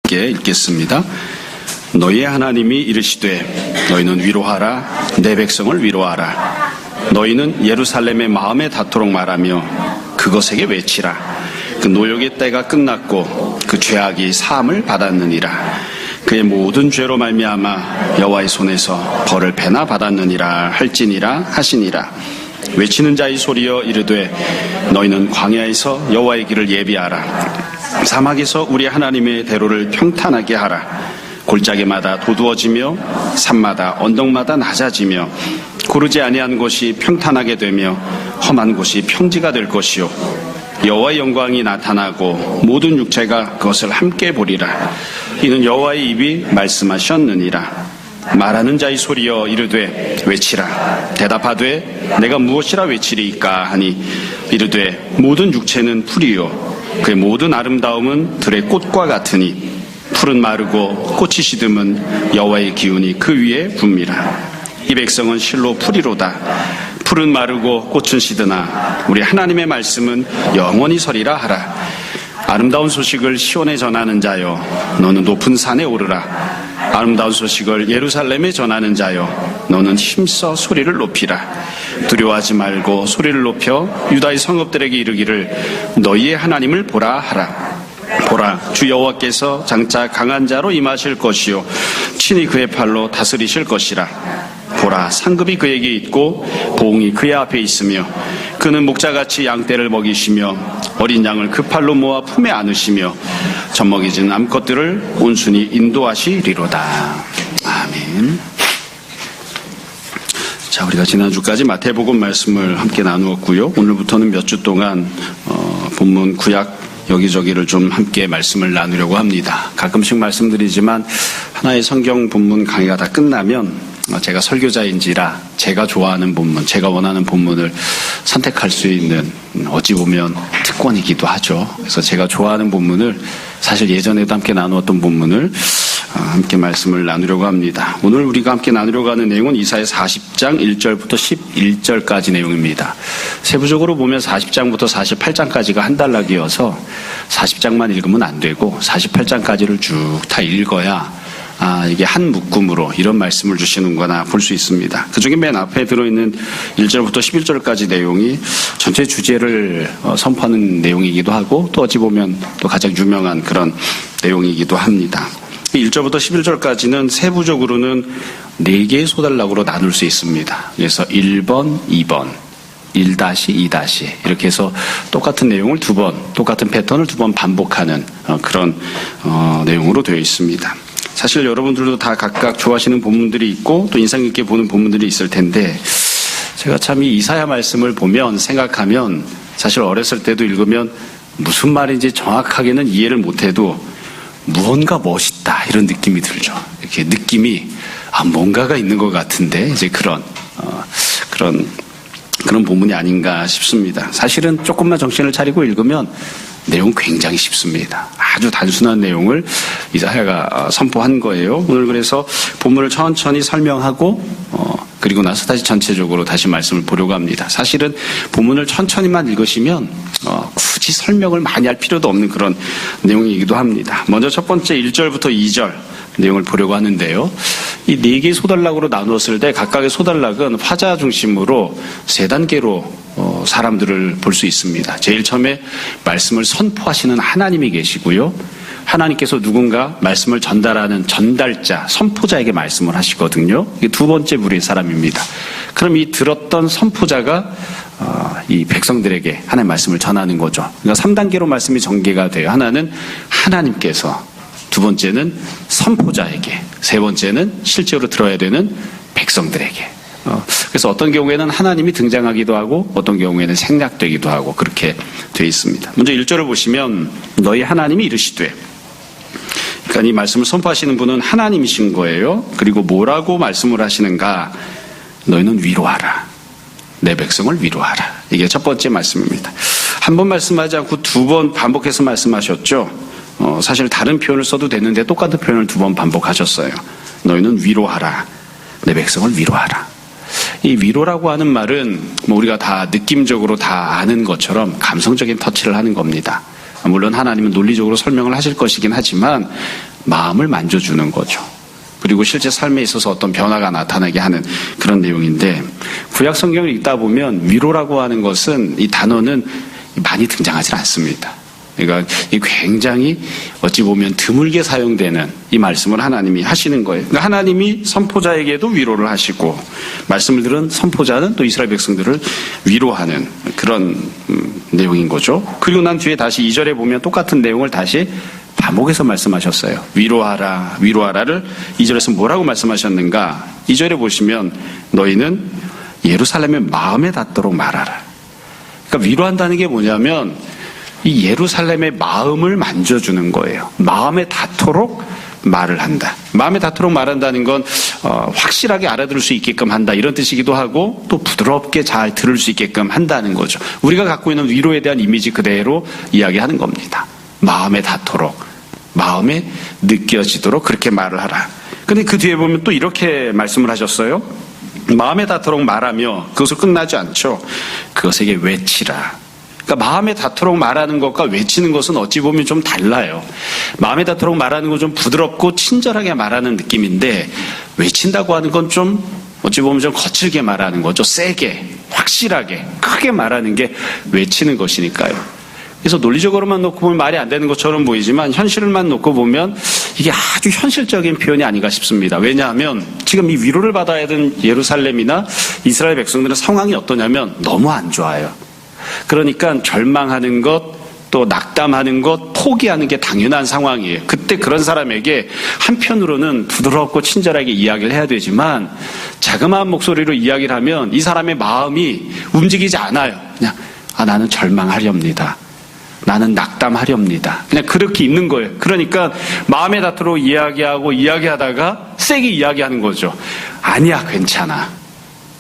함께 읽겠습니다. 너희의 하나님이 이르시되 너희는 위로하라 내 백성을 위로하라. 너희는 예루살렘의 마음에 닿도록 말하며 그것에게 외치라. 그 노역의 때가 끝났고 그 죄악이 사함을 받았느니라. 그의 모든 죄로 말미암아 여호와의 손에서 벌을 배나 받았느니라 할지니라 하시니라. 외치는 자의 소리여 이르되 너희는 광야에서 여호와의 길을 예비하라. 사막에서 우리 하나님의 대로를 평탄하게 하라. 골짜기마다 도두어지며 산마다 언덕마다 낮아지며 고르지 아니한 곳이 평탄하게 되며 험한 곳이 평지가 될 것이요 여호와의 영광이 나타나고 모든 육체가 그것을 함께 보리라. 이는 여호와의 입이 말씀하셨느니라. 말하는 자의 소리여 이르되 외치라. 대답하되 내가 무엇이라 외치리이까 하니 이르되 모든 육체는 풀이요 그의 모든 아름다움은 들의 꽃과 같으니 풀은 마르고 꽃이 시듬은 여호와의 기운이 그 위에 붑니라. 이 백성은 실로 풀이로다. 풀은 마르고 꽃은 시드나 우리 하나님의 말씀은 영원히 서리라 하라. 아름다운 소식을 시온에 전하는 자여 너는 높은 산에 오르라. 아름다운 소식을 예루살렘에 전하는 자여 너는 힘써 소리를 높이라. 두려워하지 말고 소리를 높여 유다의 성읍들에게 이르기를 너희의 하나님을 보라 하라. 보라, 주 여호와께서 장차 강한 자로 임하실 것이요 친히 그의 팔로 다스리실 것이라. 보라, 상급이 그에게 있고 보응이 그의 앞에 있으며 그는 목자같이 양떼를 먹이시며 어린 양을 그 팔로 모아 품에 안으시며 젖먹이진 암컷들을 온순히 인도하시리로다. 아멘. 자, 우리가 지난주까지 마태복음 말씀을 함께 나누었고요. 오늘부터는 몇 주 동안 본문 구약 여기저기를 좀 함께 말씀을 나누려고 합니다. 가끔씩 말씀드리지만 하나의 성경 본문 강의가 다 끝나면 제가 설교자인지라 제가 좋아하는 본문, 제가 원하는 본문을 선택할 수 있는 어찌 보면 특권이기도 하죠. 그래서 제가 좋아하는 본문을 사실 예전에도 함께 나누었던 본문을 함께 말씀을 나누려고 합니다. 오늘 우리가 함께 나누려고 하는 내용은 이사야 40장 1절부터 11절까지 내용입니다. 세부적으로 보면 40장부터 48장까지가 한 단락이어서 40장만 읽으면 안 되고 48장까지를 쭉 다 읽어야 이게 한 묶음으로 이런 말씀을 주시는구나 볼 수 있습니다. 그중에 맨 앞에 들어있는 1절부터 11절까지 내용이 전체 주제를 선포하는 내용이기도 하고 또 어찌 보면 또 가장 유명한 그런 내용이기도 합니다. 1절부터 11절까지는 세부적으로는 4개의 소단락으로 나눌 수 있습니다. 그래서 1번, 2번, 1-2- 이렇게 해서 똑같은 내용을 똑같은 패턴을 2번 반복하는 그런 내용으로 되어 있습니다. 사실 여러분들도 다 각각 좋아하시는 본문들이 있고 또 인상 깊게 보는 본문들이 있을 텐데 제가 참 이 이사야 말씀을 보면 생각하면 사실 어렸을 때도 읽으면 무슨 말인지 정확하게는 이해를 못해도 무언가 멋있다 이런 느낌이 들죠. 이렇게 느낌이 뭔가가 있는 것 같은데 이제 그런 본문이 아닌가 싶습니다. 사실은 조금만 정신을 차리고 읽으면 내용 굉장히 쉽습니다. 아주 단순한 내용을 이사야가 선포한 거예요. 오늘 그래서 본문을 천천히 설명하고 그리고 나서 다시 전체적으로 다시 말씀을 보려고 합니다. 사실은 본문을 천천히만 읽으시면 굳이 설명을 많이 할 필요도 없는 그런 내용이기도 합니다. 먼저 첫 번째 1절부터 2절 내용을 보려고 하는데요. 이 4개의 소단락으로 나누었을 때 각각의 소단락은 화자 중심으로 3단계로 사람들을 볼 수 있습니다. 제일 처음에 말씀을 선포하시는 하나님이 계시고요. 하나님께서 누군가 말씀을 전달하는 전달자, 선포자에게 말씀을 하시거든요. 이게 두 번째 부류의 사람입니다. 그럼 이 들었던 선포자가 이 백성들에게 하나님의 말씀을 전하는 거죠. 그러니까 3단계로 말씀이 전개가 돼요. 하나는 하나님께서, 두 번째는 선포자에게, 세 번째는 실제로 들어야 되는 백성들에게. 그래서 어떤 경우에는 하나님이 등장하기도 하고 어떤 경우에는 생략되기도 하고 그렇게 되어 있습니다. 먼저 1절을 보시면 너희 하나님이 이르시되, 그러니까 이 말씀을 선포하시는 분은 하나님이신 거예요. 그리고 뭐라고 말씀을 하시는가? 너희는 위로하라. 내 백성을 위로하라. 이게 첫 번째 말씀입니다. 한 번 말씀하지 않고 2번 반복해서 말씀하셨죠. 사실 다른 표현을 써도 되는데 똑같은 표현을 2번 반복하셨어요. 너희는 위로하라. 내 백성을 위로하라. 이 위로라고 하는 말은 우리가 다 느낌적으로 다 아는 것처럼 감성적인 터치를 하는 겁니다. 물론 하나님은 논리적으로 설명을 하실 것이긴 하지만 마음을 만져주는 거죠. 그리고 실제 삶에 있어서 어떤 변화가 나타나게 하는 그런 내용인데, 구약 성경을 읽다 보면 위로라고 하는 것은, 이 단어는 많이 등장하지 않습니다. 그러니까 굉장히 어찌 보면 드물게 사용되는 이 말씀을 하나님이 하시는 거예요. 그러니까 하나님이 선포자에게도 위로를 하시고, 말씀을 들은 선포자는 또 이스라엘 백성들을 위로하는 그런 내용인 거죠. 그리고 난 뒤에 다시 2절에 보면 똑같은 내용을 다시 반복해서 말씀하셨어요. 위로하라, 위로하라를 2절에서 뭐라고 말씀하셨는가? 2절에 보시면 너희는 예루살렘의 마음에 닿도록 말하라. 그러니까 위로한다는 게 뭐냐면 이 예루살렘의 마음을 만져주는 거예요. 마음에 닿도록 말을 한다. 마음에 닿도록 말한다는 건 확실하게 알아들을 수 있게끔 한다, 이런 뜻이기도 하고, 또 부드럽게 잘 들을 수 있게끔 한다는 거죠. 우리가 갖고 있는 위로에 대한 이미지 그대로 이야기하는 겁니다. 마음에 닿도록, 마음에 느껴지도록 그렇게 말을 하라. 근데 그 뒤에 보면 또 이렇게 말씀을 하셨어요. 마음에 닿도록 말하며 그것을 끝나지 않죠. 그것에게 외치라. 그러니까 마음에 닿도록 말하는 것과 외치는 것은 어찌 보면 좀 달라요. 마음에 닿도록 말하는 건 좀 부드럽고 친절하게 말하는 느낌인데, 외친다고 하는 건 좀 어찌 보면 좀 거칠게 말하는 거죠. 세게, 확실하게, 크게 말하는 게 외치는 것이니까요. 그래서 논리적으로만 놓고 보면 말이 안 되는 것처럼 보이지만, 현실만 놓고 보면 이게 아주 현실적인 표현이 아닌가 싶습니다. 왜냐하면 지금 이 위로를 받아야 되는 예루살렘이나 이스라엘 백성들은 상황이 어떠냐면 너무 안 좋아요. 그러니까 절망하는 것, 또 낙담하는 것, 포기하는 게 당연한 상황이에요. 그때 그런 사람에게 한편으로는 부드럽고 친절하게 이야기를 해야 되지만, 자그마한 목소리로 이야기를 하면 이 사람의 마음이 움직이지 않아요. 그냥 나는 절망하렵니다, 나는 낙담하렵니다, 그냥 그렇게 있는 거예요. 그러니까 마음에 닿도록 이야기하다가 세게 이야기하는 거죠. 아니야, 괜찮아.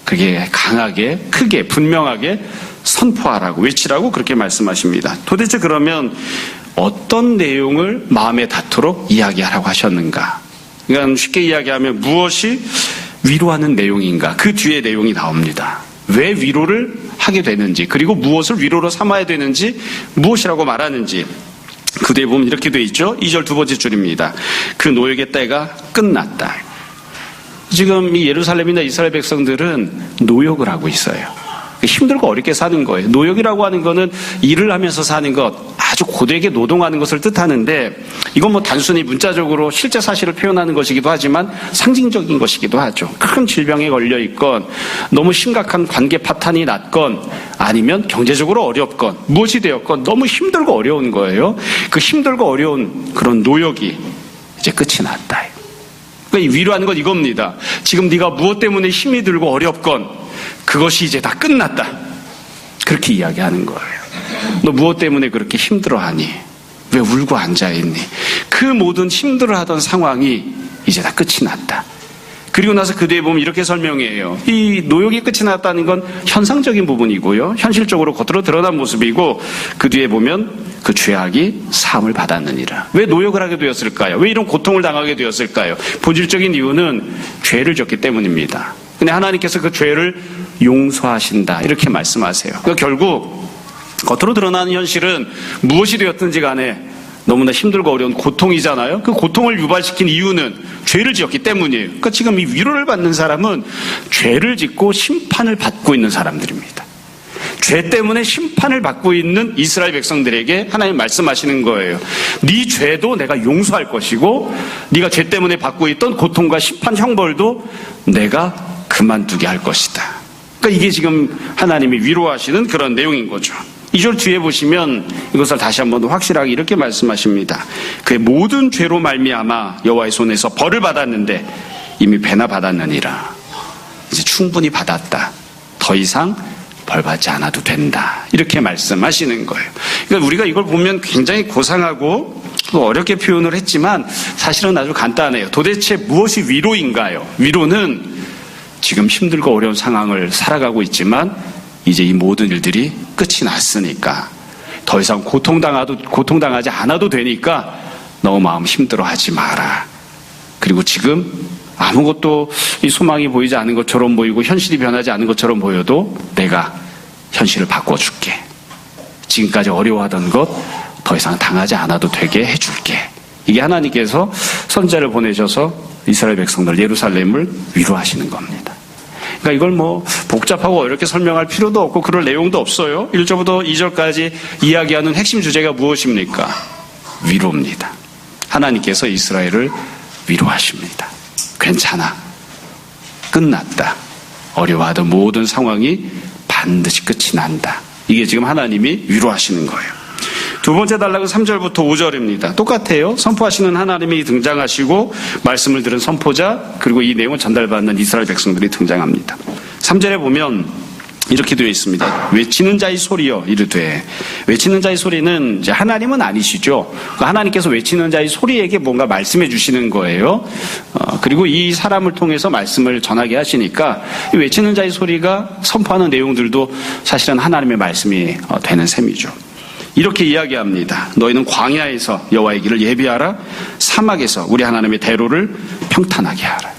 그게 강하게, 크게, 분명하게 선포하라고, 외치라고 그렇게 말씀하십니다. 도대체 그러면 어떤 내용을 마음에 닿도록 이야기하라고 하셨는가? 그러니까 쉽게 이야기하면 무엇이 위로하는 내용인가? 그 뒤에 내용이 나옵니다. 왜 위로를 하게 되는지, 그리고 무엇을 위로로 삼아야 되는지, 무엇이라고 말하는지. 그 뒤에 보면 이렇게 돼 있죠. 2절 두 번째 줄입니다. 그 노역의 때가 끝났다. 지금 이 예루살렘이나 이스라엘 백성들은 노역을 하고 있어요. 힘들고 어렵게 사는 거예요. 노역이라고 하는 거는 일을 하면서 사는 것, 아주 고되게 노동하는 것을 뜻하는데, 이건 뭐 단순히 문자적으로 실제 사실을 표현하는 것이기도 하지만 상징적인 것이기도 하죠. 큰 질병에 걸려 있건, 너무 심각한 관계 파탄이 났건, 아니면 경제적으로 어렵건, 무엇이 되었건 너무 힘들고 어려운 거예요. 그 힘들고 어려운 그런 노역이 이제 끝이 났다. 그러니까 위로하는 건 이겁니다. 지금 네가 무엇 때문에 힘이 들고 어렵건 그것이 이제 다 끝났다, 그렇게 이야기하는 거예요. 너 무엇 때문에 그렇게 힘들어하니? 왜 울고 앉아있니? 그 모든 힘들어하던 상황이 이제 다 끝이 났다. 그리고 나서 그 뒤에 보면 이렇게 설명해요. 이 노역이 끝이 났다는 건 현상적인 부분이고요, 현실적으로 겉으로 드러난 모습이고, 그 뒤에 보면 그 죄악이 사함을 받았느니라. 왜 노역을 하게 되었을까요? 왜 이런 고통을 당하게 되었을까요? 본질적인 이유는 죄를 졌기 때문입니다. 근데 하나님께서 그 죄를 용서하신다, 이렇게 말씀하세요. 그러니까 결국 겉으로 드러나는 현실은 무엇이 되었든지 간에 너무나 힘들고 어려운 고통이잖아요. 그 고통을 유발시킨 이유는 죄를 지었기 때문이에요. 그러니까 지금 이 위로를 받는 사람은 죄를 짓고 심판을 받고 있는 사람들입니다. 죄 때문에 심판을 받고 있는 이스라엘 백성들에게 하나님 말씀하시는 거예요. 네 죄도 내가 용서할 것이고, 네가 죄 때문에 받고 있던 고통과 심판, 형벌도 내가 그만두게 할 것이다. 그러니까 이게 지금 하나님이 위로하시는 그런 내용인 거죠. 2절 뒤에 보시면 이것을 다시 한번 더 확실하게 이렇게 말씀하십니다. 그의 모든 죄로 말미암아 여호와의 손에서 벌을 받았는데 이미 배나 받았느니라. 이제 충분히 받았다, 더 이상 벌 받지 않아도 된다, 이렇게 말씀하시는 거예요. 그러니까 우리가 이걸 보면 굉장히 고상하고 어렵게 표현을 했지만 사실은 아주 간단해요. 도대체 무엇이 위로인가요? 위로는 지금 힘들고 어려운 상황을 살아가고 있지만 이제 이 모든 일들이 끝이 났으니까, 더 이상 고통당하지 않아도 되니까 너무 마음 힘들어하지 마라. 그리고 지금 아무것도 이 소망이 보이지 않는 것처럼 보이고 현실이 변하지 않은 것처럼 보여도 내가 현실을 바꿔줄게. 지금까지 어려워하던 것 더 이상 당하지 않아도 되게 해줄게. 이게 하나님께서 선지자를 보내셔서 이스라엘 백성들 예루살렘을 위로하시는 겁니다. 그러니까 이걸 뭐 복잡하고 어렵게 설명할 필요도 없고 그럴 내용도 없어요. 1절부터 2절까지 이야기하는 핵심 주제가 무엇입니까? 위로입니다. 하나님께서 이스라엘을 위로하십니다. 괜찮아. 끝났다. 어려워하던 모든 상황이 반드시 끝이 난다. 이게 지금 하나님이 위로하시는 거예요. 두 번째 단락은 3절부터 5절입니다. 똑같아요. 선포하시는 하나님이 등장하시고 말씀을 들은 선포자 그리고 이 내용을 전달받는 이스라엘 백성들이 등장합니다. 3절에 보면 이렇게 되어 있습니다. 외치는 자의 소리여 이르되. 외치는 자의 소리는 이제 하나님은 아니시죠. 하나님께서 외치는 자의 소리에게 뭔가 말씀해 주시는 거예요. 그리고 이 사람을 통해서 말씀을 전하게 하시니까 이 외치는 자의 소리가 선포하는 내용들도 사실은 하나님의 말씀이 되는 셈이죠. 이렇게 이야기합니다. 너희는 광야에서 여호와의 길을 예비하라. 사막에서 우리 하나님의 대로를 평탄하게 하라.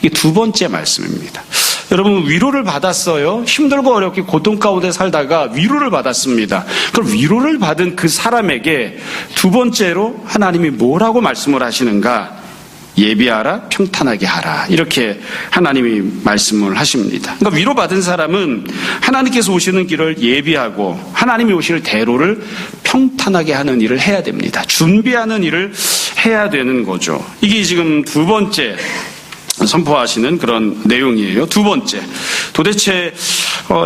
이게 두 번째 말씀입니다. 여러분 위로를 받았어요. 힘들고 어렵게 고통 가운데 살다가 위로를 받았습니다. 그럼 위로를 받은 그 사람에게 두 번째로 하나님이 뭐라고 말씀을 하시는가? 예비하라, 평탄하게 하라. 이렇게 하나님이 말씀을 하십니다. 그러니까 위로받은 사람은 하나님께서 오시는 길을 예비하고 하나님이 오실 대로를 평탄하게 하는 일을 해야 됩니다. 준비하는 일을 해야 되는 거죠. 이게 지금 두 번째 선포하시는 그런 내용이에요. 두 번째. 도대체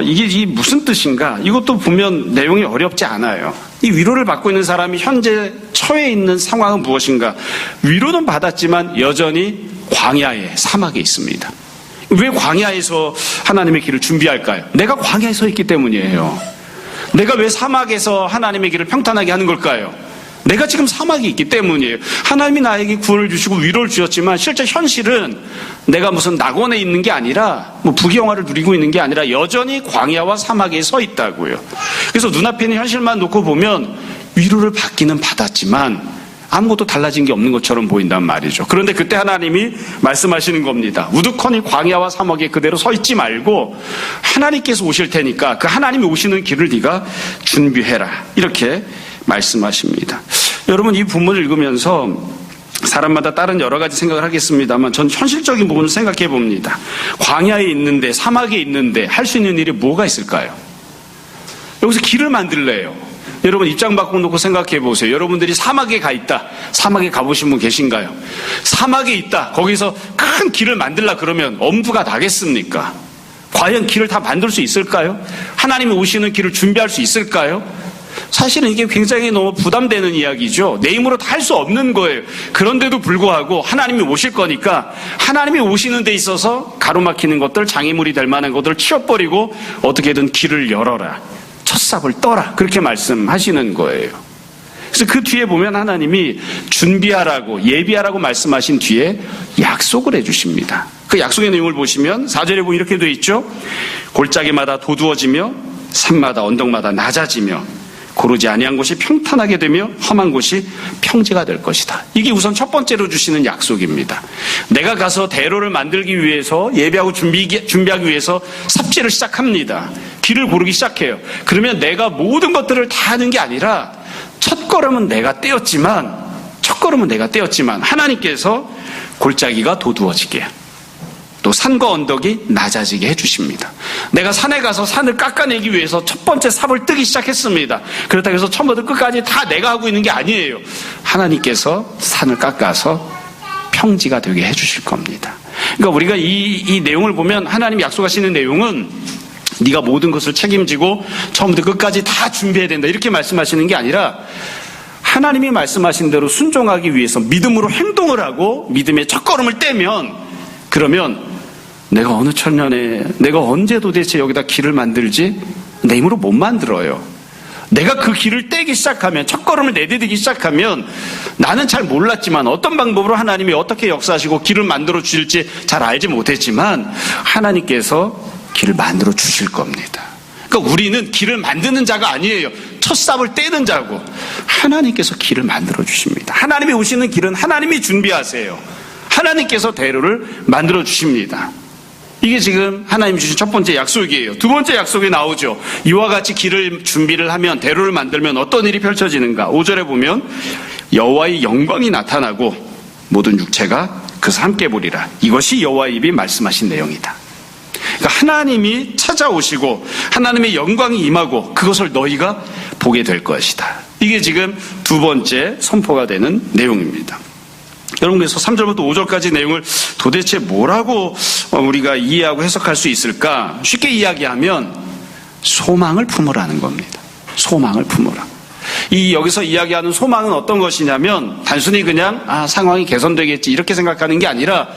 이게 무슨 뜻인가? 이것도 보면 내용이 어렵지 않아요. 이 위로를 받고 있는 사람이 현재 처해 있는 상황은 무엇인가? 위로는 받았지만 여전히 광야에 사막에 있습니다. 왜 광야에서 하나님의 길을 준비할까요? 내가 광야에 서 있기 때문이에요. 내가 왜 사막에서 하나님의 길을 평탄하게 하는 걸까요? 내가 지금 사막에 있기 때문이에요. 하나님이 나에게 구원을 주시고 위로를 주셨지만 실제 현실은 내가 무슨 낙원에 있는 게 아니라 부귀영화를 누리고 있는 게 아니라 여전히 광야와 사막에 서 있다고요. 그래서 눈앞에 있는 현실만 놓고 보면 위로를 받기는 받았지만 아무것도 달라진 게 없는 것처럼 보인단 말이죠. 그런데 그때 하나님이 말씀하시는 겁니다. 우두커니 광야와 사막에 그대로 서 있지 말고 하나님께서 오실 테니까 그 하나님이 오시는 길을 네가 준비해라. 이렇게 말씀하십니다. 여러분 이 본문을 읽으면서 사람마다 다른 여러 가지 생각을 하겠습니다만 전 현실적인 부분을 생각해 봅니다. 광야에 있는데 사막에 있는데 할 수 있는 일이 뭐가 있을까요? 여기서 길을 만들래요. 여러분 입장 바꿔놓고 생각해 보세요. 여러분들이 사막에 가 있다. 사막에 가보신 분 계신가요? 사막에 있다. 거기서 큰 길을 만들라 그러면 엄두가 나겠습니까? 과연 길을 다 만들 수 있을까요? 하나님이 오시는 길을 준비할 수 있을까요? 사실은 이게 굉장히 너무 부담되는 이야기죠. 내 힘으로 다 할 수 없는 거예요. 그런데도 불구하고 하나님이 오실 거니까 하나님이 오시는 데 있어서 가로막히는 것들, 장애물이 될 만한 것들을 치워버리고 어떻게든 길을 열어라. 첫삽을 떠라. 그렇게 말씀하시는 거예요. 그래서 그 뒤에 보면 하나님이 준비하라고 예비하라고 말씀하신 뒤에 약속을 해주십니다. 그 약속의 내용을 보시면 4절에 보면 이렇게 되어 있죠. 골짜기마다 도두어지며 산마다 언덕마다 낮아지며 고르지 아니한 곳이 평탄하게 되며 험한 곳이 평지가 될 것이다. 이게 우선 첫 번째로 주시는 약속입니다. 내가 가서 대로를 만들기 위해서 예비하고 준비하기 위해서 삽질을 시작합니다. 길을 고르기 시작해요. 그러면 내가 모든 것들을 다 하는 게 아니라 첫 걸음은 내가 떼었지만 하나님께서 골짜기가 도두어지게 또 산과 언덕이 낮아지게 해주십니다. 내가 산에 가서 산을 깎아내기 위해서 첫 번째 삽을 뜨기 시작했습니다. 그렇다고 해서 처음부터 끝까지 다 내가 하고 있는 게 아니에요. 하나님께서 산을 깎아서 평지가 되게 해주실 겁니다. 그러니까 우리가 이 내용을 보면 하나님이 약속하시는 내용은 네가 모든 것을 책임지고 처음부터 끝까지 다 준비해야 된다 이렇게 말씀하시는 게 아니라 하나님이 말씀하신 대로 순종하기 위해서 믿음으로 행동을 하고 믿음의 첫걸음을 떼면 그러면 내가 어느 천년에 내가 언제 도대체 여기다 길을 만들지? 내 힘으로 못 만들어요. 내가 그 길을 떼기 시작하면 첫걸음을 내디디기 시작하면 나는 잘 몰랐지만 어떤 방법으로 하나님이 어떻게 역사하시고 길을 만들어 주실지 잘 알지 못했지만 하나님께서 길을 만들어 주실 겁니다. 그러니까 우리는 길을 만드는 자가 아니에요. 첫 삽을 떼는 자고 하나님께서 길을 만들어 주십니다. 하나님이 오시는 길은 하나님이 준비하세요. 하나님께서 대로를 만들어 주십니다. 이게 지금 하나님 주신 첫 번째 약속이에요. 두 번째 약속이 나오죠. 이와 같이 길을 준비를 하면 대로를 만들면 어떤 일이 펼쳐지는가? 5절에 보면 여호와의 영광이 나타나고 모든 육체가 그것을 함께 보리라. 이것이 여호와의 입이 말씀하신 내용이다. 그러니까 하나님이 찾아오시고 하나님의 영광이 임하고 그것을 너희가 보게 될 것이다. 이게 지금 두 번째 선포가 되는 내용입니다. 여러분, 그래서 3절부터 5절까지 내용을 도대체 뭐라고 우리가 이해하고 해석할 수 있을까? 쉽게 이야기하면 소망을 품으라는 겁니다. 소망을 품으라. 여기서 이야기하는 소망은 어떤 것이냐면 단순히 그냥 상황이 개선되겠지 이렇게 생각하는 게 아니라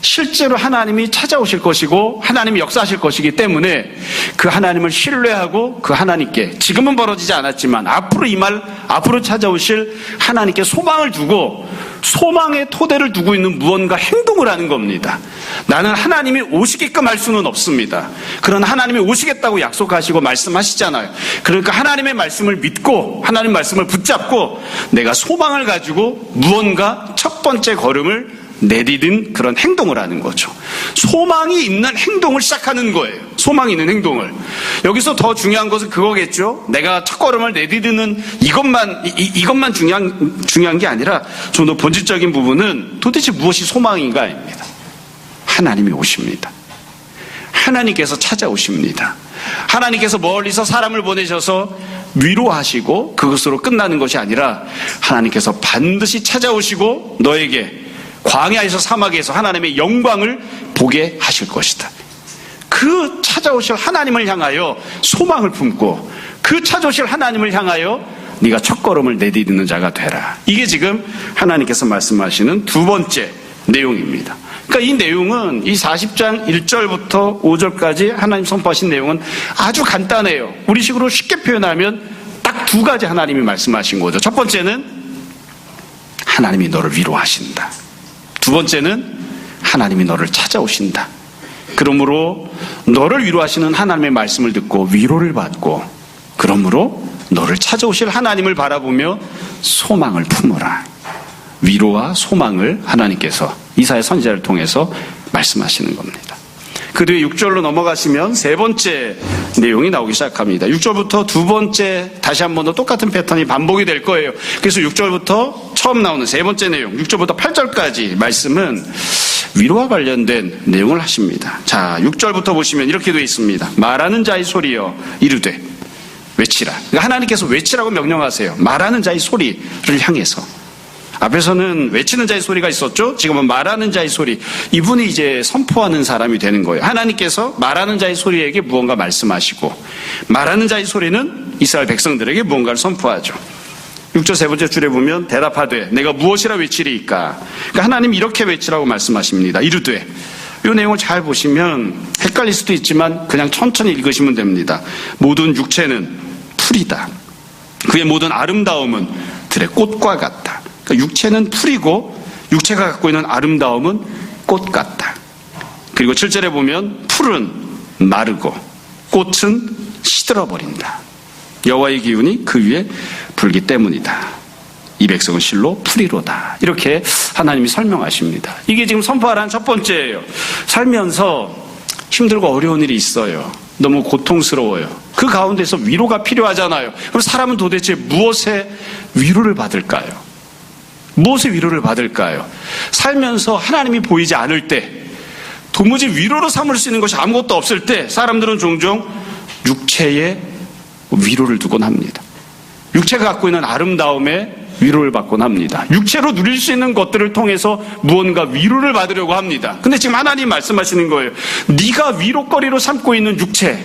실제로 하나님이 찾아오실 것이고 하나님이 역사하실 것이기 때문에 그 하나님을 신뢰하고 그 하나님께 지금은 벌어지지 않았지만 앞으로 찾아오실 하나님께 소망을 두고 소망의 토대를 두고 있는 무언가 행동을 하는 겁니다. 나는 하나님이 오시게끔 할 수는 없습니다. 그러나 하나님이 오시겠다고 약속하시고 말씀하시잖아요. 그러니까 하나님의 말씀을 믿고 하나님 말씀을 붙잡고 내가 소망을 가지고 무언가 첫 번째 걸음을 내디딘 그런 행동을 하는 거죠. 소망이 있는 행동을 시작하는 거예요. 소망이 있는 행동을. 여기서 더 중요한 것은 그거겠죠. 내가 첫걸음을 내디디는 이것만 중요한 게 아니라 좀 더 본질적인 부분은 도대체 무엇이 소망인가입니다. 하나님이 오십니다. 하나님께서 찾아오십니다. 하나님께서 멀리서 사람을 보내셔서 위로하시고 그것으로 끝나는 것이 아니라 하나님께서 반드시 찾아오시고 너에게 광야에서 사막에서 하나님의 영광을 보게 하실 것이다. 그 찾아오실 하나님을 향하여 소망을 품고 그 찾아오실 하나님을 향하여 네가 첫걸음을 내디디는 자가 되라. 이게 지금 하나님께서 말씀하시는 두 번째 내용입니다. 그러니까 이 내용은 이 40장 1절부터 5절까지 하나님 선포하신 내용은 아주 간단해요. 우리식으로 쉽게 표현하면 딱 두 가지 하나님이 말씀하신 거죠. 첫 번째는 하나님이 너를 위로하신다. 두 번째는 하나님이 너를 찾아오신다. 그러므로 너를 위로하시는 하나님의 말씀을 듣고 위로를 받고 그러므로 너를 찾아오실 하나님을 바라보며 소망을 품어라. 위로와 소망을 하나님께서 이사야 선지자를 통해서 말씀하시는 겁니다. 그 뒤에 6절로 넘어가시면 세 번째 내용이 나오기 시작합니다. 6절부터 두 번째 다시 한 번 더 똑같은 패턴이 반복이 될 거예요. 그래서 6절부터 처음 나오는 세 번째 내용 6절부터 8절까지 말씀은 위로와 관련된 내용을 하십니다. 자, 6절부터 보시면 이렇게 되어 있습니다. 말하는 자의 소리여 이르되 외치라. 그러니까 하나님께서 외치라고 명령하세요. 말하는 자의 소리를 향해서. 앞에서는 외치는 자의 소리가 있었죠. 지금은 말하는 자의 소리. 이분이 이제 선포하는 사람이 되는 거예요. 하나님께서 말하는 자의 소리에게 무언가 말씀하시고 말하는 자의 소리는 이스라엘 백성들에게 무언가를 선포하죠. 6절 세 번째 줄에 보면 대답하되 내가 무엇이라 외치리이까. 그러니까 하나님 이렇게 외치라고 말씀하십니다. 이르되. 이 내용을 잘 보시면 헷갈릴 수도 있지만 그냥 천천히 읽으시면 됩니다. 모든 육체는 풀이다. 그의 모든 아름다움은 들의 꽃과 같다. 그러니까 육체는 풀이고 육체가 갖고 있는 아름다움은 꽃 같다. 그리고 7절에 보면 풀은 마르고 꽃은 시들어버린다. 여호와의 기운이 그 위에 불기 때문이다. 이 백성은 실로 풀이로다. 이렇게 하나님이 설명하십니다. 이게 지금 선포하라는 첫 번째예요. 살면서 힘들고 어려운 일이 있어요. 너무 고통스러워요. 그 가운데서 위로가 필요하잖아요. 그럼 사람은 도대체 무엇에 위로를 받을까요? 무엇의 위로를 받을까요? 살면서 하나님이 보이지 않을 때, 도무지 위로로 삼을 수 있는 것이 아무것도 없을 때 사람들은 종종 육체에 위로를 두곤 합니다. 육체가 갖고 있는 아름다움에 위로를 받곤 합니다. 육체로 누릴 수 있는 것들을 통해서 무언가 위로를 받으려고 합니다. 근데 지금 하나님 말씀하시는 거예요. 네가 위로거리로 삼고 있는 육체,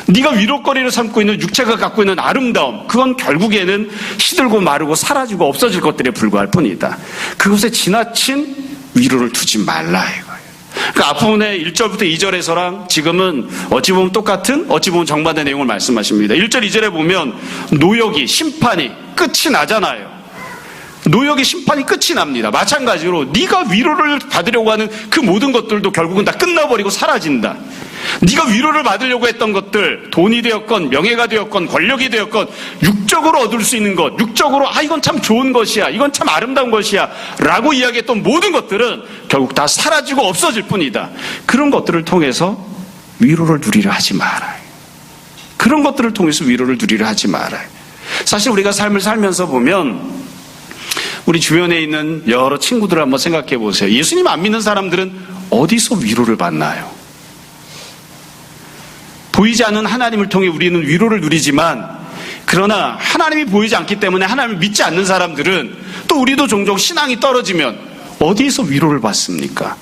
네가 위로거리로 삼고 있는 육체가 갖고 있는 아름다움, 그건 결국에는 시들고 마르고 사라지고 없어질 것들에 불과할 뿐이다. 그것에 지나친 위로를 두지 말라 이거예요. 그 앞부분에 1절부터 2절에서랑 지금은 어찌 보면 똑같은, 어찌 보면 정반대 내용을 말씀하십니다. 1절, 2절에 보면 노역이, 심판이 끝이 나잖아요. 노역의 심판이 끝이 납니다. 마찬가지로 네가 위로를 받으려고 하는 그 모든 것들도 결국은 다 끝나버리고 사라진다. 네가 위로를 받으려고 했던 것들, 돈이 되었건 명예가 되었건 권력이 되었건 육적으로 얻을 수 있는 것, 육적으로 이건 참 좋은 것이야, 이건 참 아름다운 것이야 라고 이야기했던 모든 것들은 결국 다 사라지고 없어질 뿐이다. 그런 것들을 통해서 위로를 누리려 하지 말아요. 그런 것들을 통해서 위로를 누리려 하지 말아요. 사실 우리가 삶을 살면서 보면 우리 주변에 있는 여러 친구들을 한번 생각해 보세요. 예수님 안 믿는 사람들은 어디서 위로를 받나요? 보이지 않는 하나님을 통해 우리는 위로를 누리지만, 그러나 하나님이 보이지 않기 때문에 하나님을 믿지 않는 사람들은 또 우리도 종종 신앙이 떨어지면 어디에서 위로를 받습니까?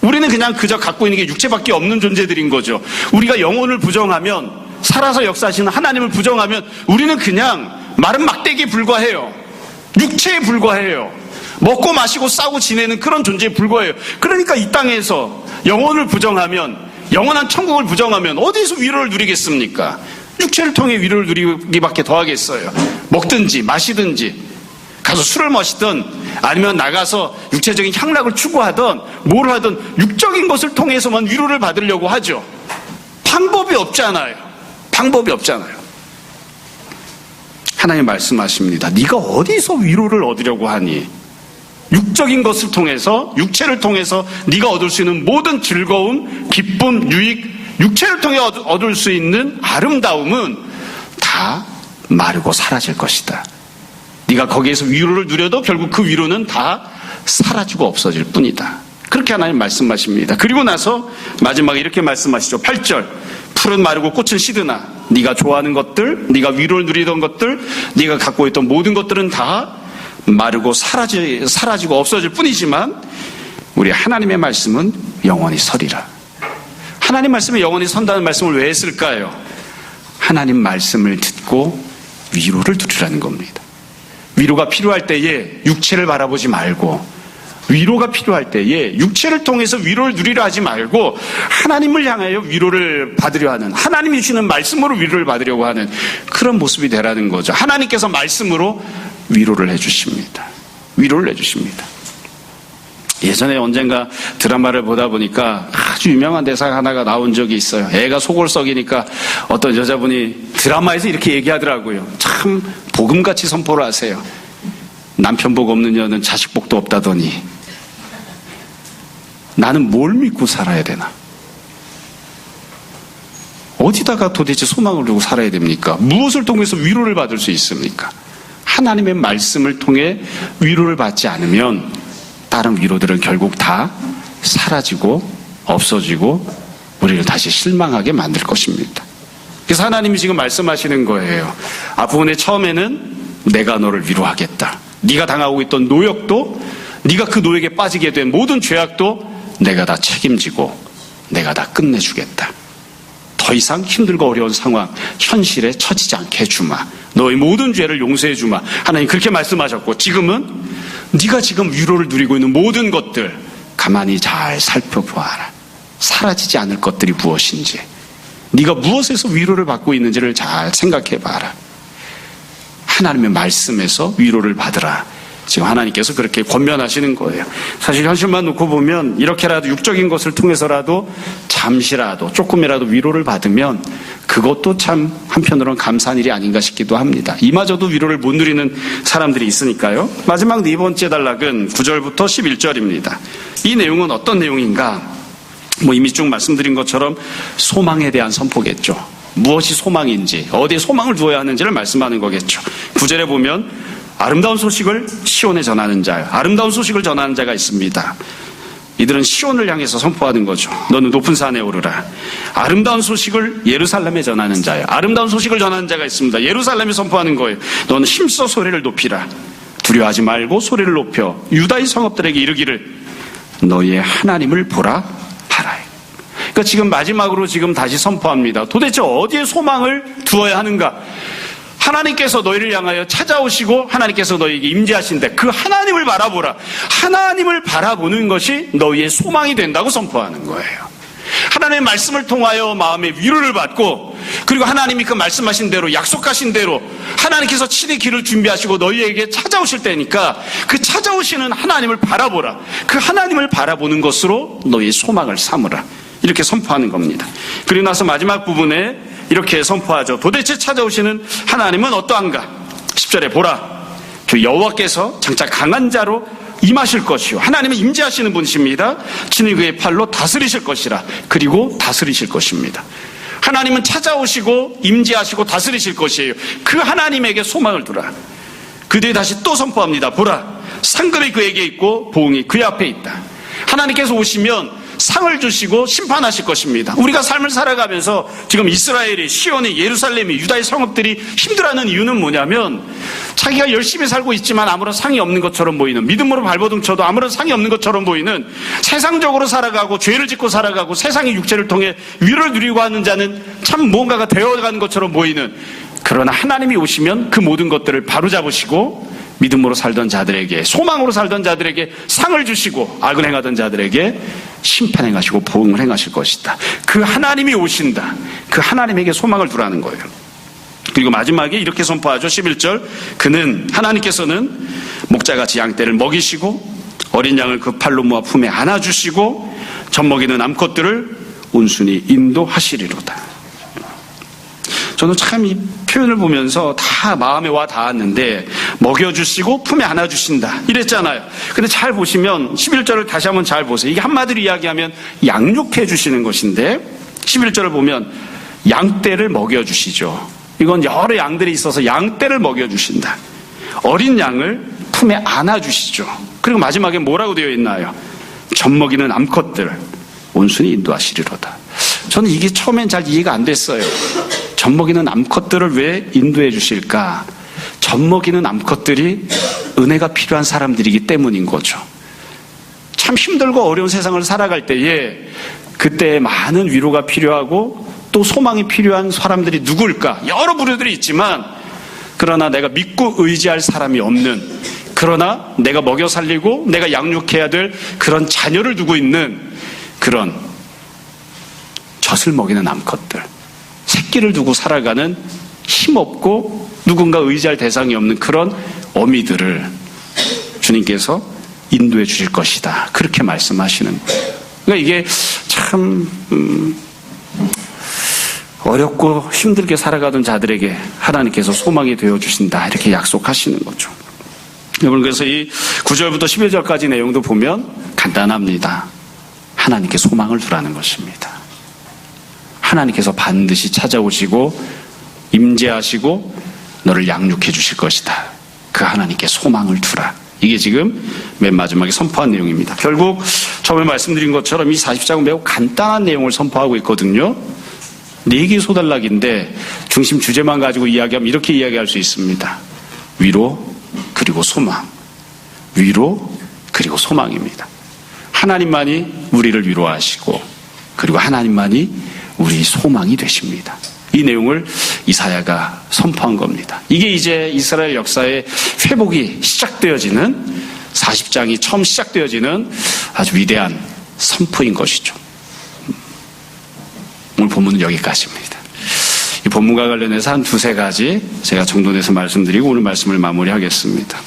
우리는 그냥 그저 갖고 있는 게 육체밖에 없는 존재들인 거죠. 우리가 영혼을 부정하면, 살아서 역사하시는 하나님을 부정하면 우리는 그냥 마른 막대기에 불과해요. 육체에 불과해요. 먹고 마시고 싸고 지내는 그런 존재에 불과해요. 그러니까 이 땅에서 영혼을 부정하면, 영원한 천국을 부정하면 어디서 위로를 누리겠습니까? 육체를 통해 위로를 누리기밖에 더 하겠어요. 먹든지 마시든지 가서 술을 마시든 아니면 나가서 육체적인 향락을 추구하든 뭘 하든 육적인 것을 통해서만 위로를 받으려고 하죠. 방법이 없잖아요. 방법이 없잖아요. 하나님 말씀하십니다. 네가 어디서 위로를 얻으려고 하니? 육적인 것을 통해서, 육체를 통해서 네가 얻을 수 있는 모든 즐거움, 기쁨, 유익, 육체를 통해 얻을 수 있는 아름다움은 다 마르고 사라질 것이다. 네가 거기에서 위로를 누려도 결국 그 위로는 다 사라지고 없어질 뿐이다. 그렇게 하나님 말씀하십니다. 그리고 나서 마지막에 이렇게 말씀하시죠. 8절. 풀은 마르고 꽃은 시드나 네가 좋아하는 것들, 네가 위로를 누리던 것들, 네가 갖고 있던 모든 것들은 다 마르고 사라지고 없어질 뿐이지만 우리 하나님의 말씀은 영원히 서리라. 하나님 말씀이 영원히 선다는 말씀을 왜 했을까요? 하나님 말씀을 듣고 위로를 누리라는 겁니다. 위로가 필요할 때에 육체를 바라보지 말고, 위로가 필요할 때에 육체를 통해서 위로를 누리려 하지 말고 하나님을 향하여 위로를 받으려 하는, 하나님이 주시는 말씀으로 위로를 받으려고 하는 그런 모습이 되라는 거죠. 하나님께서 말씀으로 위로를 해주십니다. 위로를 해주십니다. 예전에 언젠가 드라마를 보다 보니까 아주 유명한 대사가 하나가 나온 적이 있어요. 애가 속을 썩이니까 어떤 여자분이 드라마에서 이렇게 얘기하더라고요. 참 복음같이 선포를 하세요. 남편 복 없는 여는 자식 복도 없다더니 나는 뭘 믿고 살아야 되나? 어디다가 도대체 소망을 두고 살아야 됩니까? 무엇을 통해서 위로를 받을 수 있습니까? 하나님의 말씀을 통해 위로를 받지 않으면 다른 위로들은 결국 다 사라지고 없어지고 우리를 다시 실망하게 만들 것입니다. 그래서 하나님이 지금 말씀하시는 거예요. 앞부분에 처음에는 내가 너를 위로하겠다. 네가 당하고 있던 노역도, 네가 그 노역에 빠지게 된 모든 죄악도 내가 다 책임지고 내가 다 끝내주겠다. 더 이상 힘들고 어려운 상황, 현실에 처지지 않게 해주마. 너의 모든 죄를 용서해 주마. 하나님 그렇게 말씀하셨고, 지금은 네가 지금 위로를 누리고 있는 모든 것들 가만히 잘 살펴보아라. 사라지지 않을 것들이 무엇인지, 네가 무엇에서 위로를 받고 있는지를 잘 생각해 봐라. 하나님의 말씀에서 위로를 받으라. 지금 하나님께서 그렇게 권면하시는 거예요. 사실 현실만 놓고 보면 이렇게라도 육적인 것을 통해서라도 잠시라도 조금이라도 위로를 받으면 그것도 참 한편으로는 감사한 일이 아닌가 싶기도 합니다. 이마저도 위로를 못 누리는 사람들이 있으니까요. 마지막 네 번째 단락은 9절부터 11절입니다. 이 내용은 어떤 내용인가? 이미 쭉 말씀드린 것처럼 소망에 대한 선포겠죠. 무엇이 소망인지, 어디에 소망을 두어야 하는지를 말씀하는 거겠죠. 9절에 보면 아름다운 소식을 시온에 전하는 자요. 아름다운 소식을 전하는 자가 있습니다. 이들은 시온을 향해서 선포하는 거죠. 너는 높은 산에 오르라. 아름다운 소식을 예루살렘에 전하는 자요. 아름다운 소식을 전하는 자가 있습니다. 예루살렘에 선포하는 거예요. 너는 힘써 소리를 높이라. 두려워하지 말고 소리를 높여 유다의 성읍들에게 이르기를 너희의 하나님을 보라 하라. 그러니까 지금 마지막으로 지금 다시 선포합니다. 도대체 어디에 소망을 두어야 하는가? 하나님께서 너희를 향하여 찾아오시고 하나님께서 너희에게 임재하신데 그 하나님을 바라보라. 하나님을 바라보는 것이 너희의 소망이 된다고 선포하는 거예요. 하나님의 말씀을 통하여 마음의 위로를 받고, 그리고 하나님이 그 말씀하신 대로, 약속하신 대로 하나님께서 친히 길을 준비하시고 너희에게 찾아오실 때니까 그 찾아오시는 하나님을 바라보라. 그 하나님을 바라보는 것으로 너희의 소망을 삼으라. 이렇게 선포하는 겁니다. 그리고 나서 마지막 부분에 이렇게 선포하죠. 도대체 찾아오시는 하나님은 어떠한가? 10절에 보라. 주 여호와께서 장차 강한 자로 임하실 것이요. 하나님은 임재하시는 분이십니다. 친히 그의 팔로 다스리실 것이라. 그리고 다스리실 것입니다. 하나님은 찾아오시고 임재하시고 다스리실 것이에요. 그 하나님에게 소망을 두라. 그 뒤에 다시 또 선포합니다. 보라. 상급이 그에게 있고 보응이 그의 앞에 있다. 하나님께서 오시면 상을 주시고 심판하실 것입니다. 우리가 삶을 살아가면서 지금 이스라엘이, 시온이, 예루살렘이, 유다의 성읍들이 힘들어하는 이유는 뭐냐면 자기가 열심히 살고 있지만 아무런 상이 없는 것처럼 보이는, 믿음으로 발버둥 쳐도 아무런 상이 없는 것처럼 보이는, 세상적으로 살아가고 죄를 짓고 살아가고 세상의 육체를 통해 위를 누리고 하는 자는 참 무언가가 되어가는 것처럼 보이는, 그러나 하나님이 오시면 그 모든 것들을 바로잡으시고 믿음으로 살던 자들에게, 소망으로 살던 자들에게 상을 주시고 악을 행하던 자들에게 심판 행하시고 보응을 행하실 것이다. 그 하나님이 오신다. 그 하나님에게 소망을 두라는 거예요. 그리고 마지막에 이렇게 선포하죠. 11절. 그는, 하나님께서는 목자같이 양떼를 먹이시고 어린 양을 그 팔로 모아 품에 안아주시고 젖먹이는 암컷들을 온순히 인도하시리로다. 저는 참 이 표현을 보면서 다 마음에 와 닿았는데, 먹여주시고 품에 안아주신다 이랬잖아요. 근데 잘 보시면 11절을 다시 한번 잘 보세요. 이게 한마디로 이야기하면 양육해 주시는 것인데, 11절을 보면 양떼를 먹여주시죠. 이건 여러 양들이 있어서 양떼를 먹여주신다. 어린 양을 품에 안아주시죠. 그리고 마지막에 뭐라고 되어 있나요? 젖먹이는 암컷들 온순히 인도하시리로다. 저는 이게 처음엔 잘 이해가 안 됐어요. 젖먹이는 암컷들을 왜 인도해 주실까? 젖먹이는 암컷들이 은혜가 필요한 사람들이기 때문인 거죠. 참 힘들고 어려운 세상을 살아갈 때에 그때 많은 위로가 필요하고 또 소망이 필요한 사람들이 누굴까? 여러 부류들이 있지만, 그러나 내가 믿고 의지할 사람이 없는, 그러나 내가 먹여 살리고 내가 양육해야 될 그런 자녀를 두고 있는 그런 젖을 먹이는 암컷들, 새끼를 두고 살아가는 힘없고 누군가 의지할 대상이 없는 그런 어미들을 주님께서 인도해 주실 것이다. 그렇게 말씀하시는 거예요. 그러니까 이게 참 어렵고 힘들게 살아가던 자들에게 하나님께서 소망이 되어 주신다. 이렇게 약속하시는 거죠. 여러분, 그래서 이 9절부터 11절까지 내용도 보면 간단합니다. 하나님께 소망을 두라는 것입니다. 하나님께서 반드시 찾아오시고 임재하시고 너를 양육해 주실 것이다. 그 하나님께 소망을 두라. 이게 지금 맨 마지막에 선포한 내용입니다. 결국 처음에 말씀드린 것처럼 이 40장은 매우 간단한 내용을 선포하고 있거든요. 4개 소단락인데 중심 주제만 가지고 이야기하면 이렇게 이야기할 수 있습니다. 위로 그리고 소망. 위로 그리고 소망입니다. 하나님만이 우리를 위로하시고 그리고 하나님만이 우리 소망이 되십니다. 이 내용을 이사야가 선포한 겁니다. 이게 이제 이스라엘 역사의 회복이 시작되어지는, 40장이 처음 시작되어지는 아주 위대한 선포인 것이죠. 오늘 본문은 여기까지입니다. 이 본문과 관련해서 한 2-3가지 제가 정돈해서 말씀드리고 오늘 말씀을 마무리하겠습니다.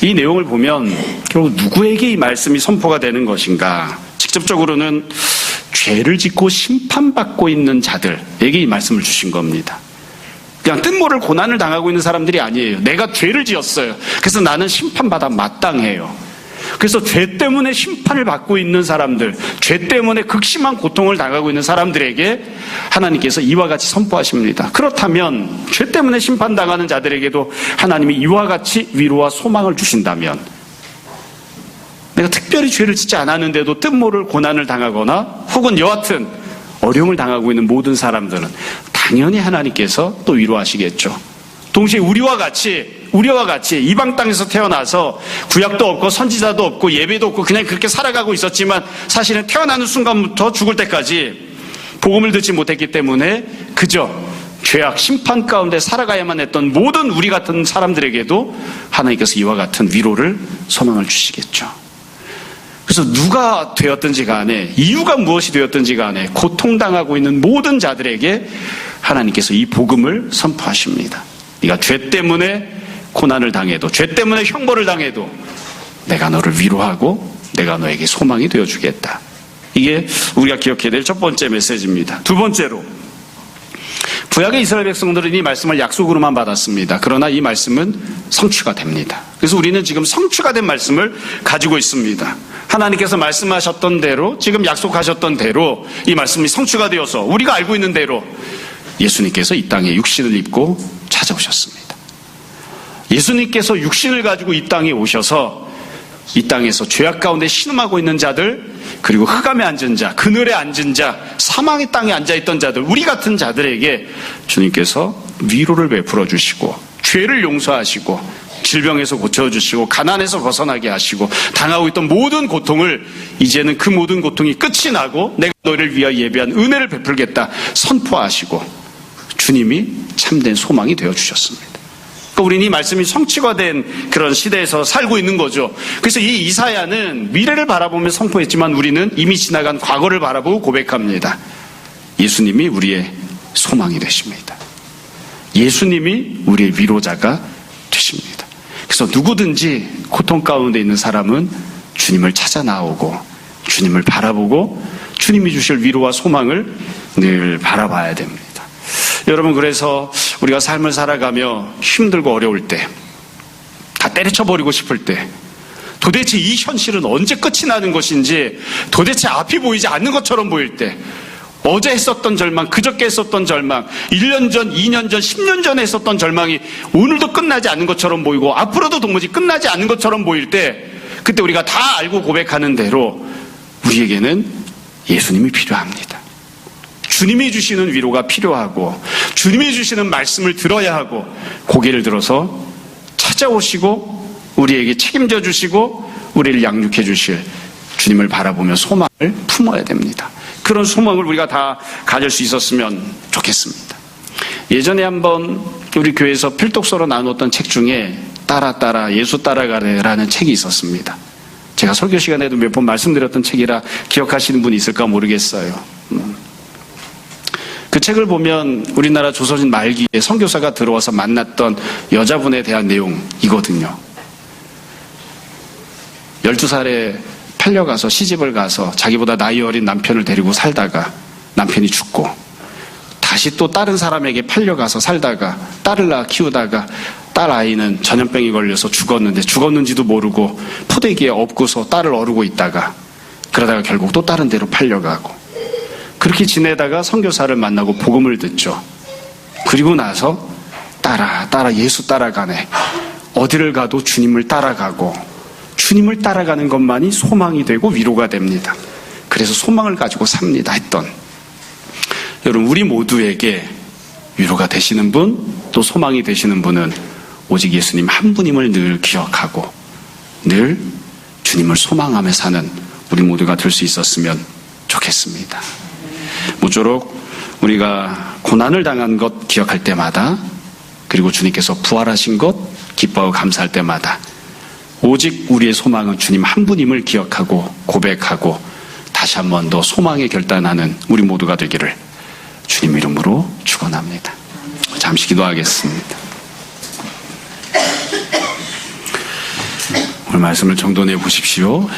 이 내용을 보면 결국 누구에게 이 말씀이 선포가 되는 것인가? 직접적으로는 죄를 짓고 심판받고 있는 자들에게 이 말씀을 주신 겁니다. 그냥 뜻모를 고난을 당하고 있는 사람들이 아니에요. 내가 죄를 지었어요. 그래서 나는 심판받아 마땅해요. 그래서 죄 때문에 심판을 받고 있는 사람들, 죄 때문에 극심한 고통을 당하고 있는 사람들에게 하나님께서 이와 같이 선포하십니다. 그렇다면 죄 때문에 심판당하는 자들에게도 하나님이 이와 같이 위로와 소망을 주신다면, 내가 특별히 죄를 짓지 않았는데도 뜻모를 고난을 당하거나 혹은 여하튼 어려움을 당하고 있는 모든 사람들은 당연히 하나님께서 또 위로하시겠죠. 동시에 우리와 같이 이방 땅에서 태어나서 구약도 없고 선지자도 없고 예배도 없고 그냥 그렇게 살아가고 있었지만 사실은 태어나는 순간부터 죽을 때까지 복음을 듣지 못했기 때문에 그저 죄악 심판 가운데 살아가야만 했던 모든 우리 같은 사람들에게도 하나님께서 이와 같은 위로를 소망을 주시겠죠. 그래서 누가 되었든지 간에, 이유가 무엇이 되었든지 간에 고통당하고 있는 모든 자들에게 하나님께서 이 복음을 선포하십니다. 네가 죄 때문에 고난을 당해도, 죄 때문에 형벌을 당해도 내가 너를 위로하고 내가 너에게 소망이 되어주겠다. 이게 우리가 기억해야 될 첫 번째 메시지입니다. 두 번째로, 구약의 이스라엘 백성들은 이 말씀을 약속으로만 받았습니다. 그러나 이 말씀은 성취가 됩니다. 그래서 우리는 지금 성취가 된 말씀을 가지고 있습니다. 하나님께서 말씀하셨던 대로, 지금 약속하셨던 대로 이 말씀이 성취가 되어서 우리가 알고 있는 대로 예수님께서 이 땅에 육신을 입고 찾아오셨습니다. 예수님께서 육신을 가지고 이 땅에 오셔서 이 땅에서 죄악 가운데 신음하고 있는 자들, 그리고 흑암에 앉은 자, 그늘에 앉은 자, 사망의 땅에 앉아있던 자들, 우리 같은 자들에게 주님께서 위로를 베풀어 주시고 죄를 용서하시고 질병에서 고쳐주시고 가난에서 벗어나게 하시고 당하고 있던 모든 고통을 이제는 그 모든 고통이 끝이 나고 내가 너희를 위하여 예비한 은혜를 베풀겠다 선포하시고 주님이 참된 소망이 되어주셨습니다. 그러니까 우리는 이 말씀이 성취가 된 그런 시대에서 살고 있는 거죠. 그래서 이 이사야는 미래를 바라보며 선포했지만 우리는 이미 지나간 과거를 바라보고 고백합니다. 예수님이 우리의 소망이 되십니다. 예수님이 우리의 위로자가 되십니다. 그래서 누구든지 고통 가운데 있는 사람은 주님을 찾아 나오고 주님을 바라보고 주님이 주실 위로와 소망을 늘 바라봐야 됩니다. 여러분, 그래서 우리가 삶을 살아가며 힘들고 어려울 때, 다 때려쳐버리고 싶을 때, 도대체 이 현실은 언제 끝이 나는 것인지 도대체 앞이 보이지 않는 것처럼 보일 때, 어제 했었던 절망, 그저께 했었던 절망, 1년 전, 2년 전, 10년 전에 했었던 절망이 오늘도 끝나지 않는 것처럼 보이고 앞으로도 도무지 끝나지 않는 것처럼 보일 때, 그때 우리가 다 알고 고백하는 대로 우리에게는 예수님이 필요합니다. 주님이 주시는 위로가 필요하고 주님이 주시는 말씀을 들어야 하고 고개를 들어서 찾아오시고 우리에게 책임져 주시고 우리를 양육해 주실 주님을 바라보며 소망을 품어야 됩니다. 그런 소망을 우리가 다 가질 수 있었으면 좋겠습니다. 예전에 한번 우리 교회에서 필독서로 나눴던 책 중에 따라 예수 따라가래라는 책이 있었습니다. 제가 설교 시간에도 몇 번 말씀드렸던 책이라 기억하시는 분이 있을까 모르겠어요. 그 책을 보면 우리나라 조선인 말기에 선교사가 들어와서 만났던 여자분에 대한 내용이거든요. 12살에 팔려가서 시집을 가서 자기보다 나이 어린 남편을 데리고 살다가 남편이 죽고 다시 또 다른 사람에게 팔려가서 살다가 딸을 낳아 키우다가 딸 아이는 전염병이 걸려서 죽었는데 죽었는지도 모르고 포대기에 엎고서 딸을 어르고 있다가 그러다가 결국 또 다른 데로 팔려가고 그렇게 지내다가 선교사를 만나고 복음을 듣죠. 그리고 나서 따라 예수 따라가네. 어디를 가도 주님을 따라가고 주님을 따라가는 것만이 소망이 되고 위로가 됩니다. 그래서 소망을 가지고 삽니다 했던 여러분, 우리 모두에게 위로가 되시는 분, 또 소망이 되시는 분은 오직 예수님 한 분임을 늘 기억하고 늘 주님을 소망하며 사는 우리 모두가 될 수 있었으면 좋겠습니다. 모쪼록 우리가 고난을 당한 것 기억할 때마다, 그리고 주님께서 부활하신 것 기뻐하고 감사할 때마다 오직 우리의 소망은 주님 한 분임을 기억하고 고백하고 다시 한 번 더 소망에 결단하는 우리 모두가 되기를 주님 이름으로 축원합니다. 잠시 기도하겠습니다. 오늘 말씀을 정돈해 보십시오.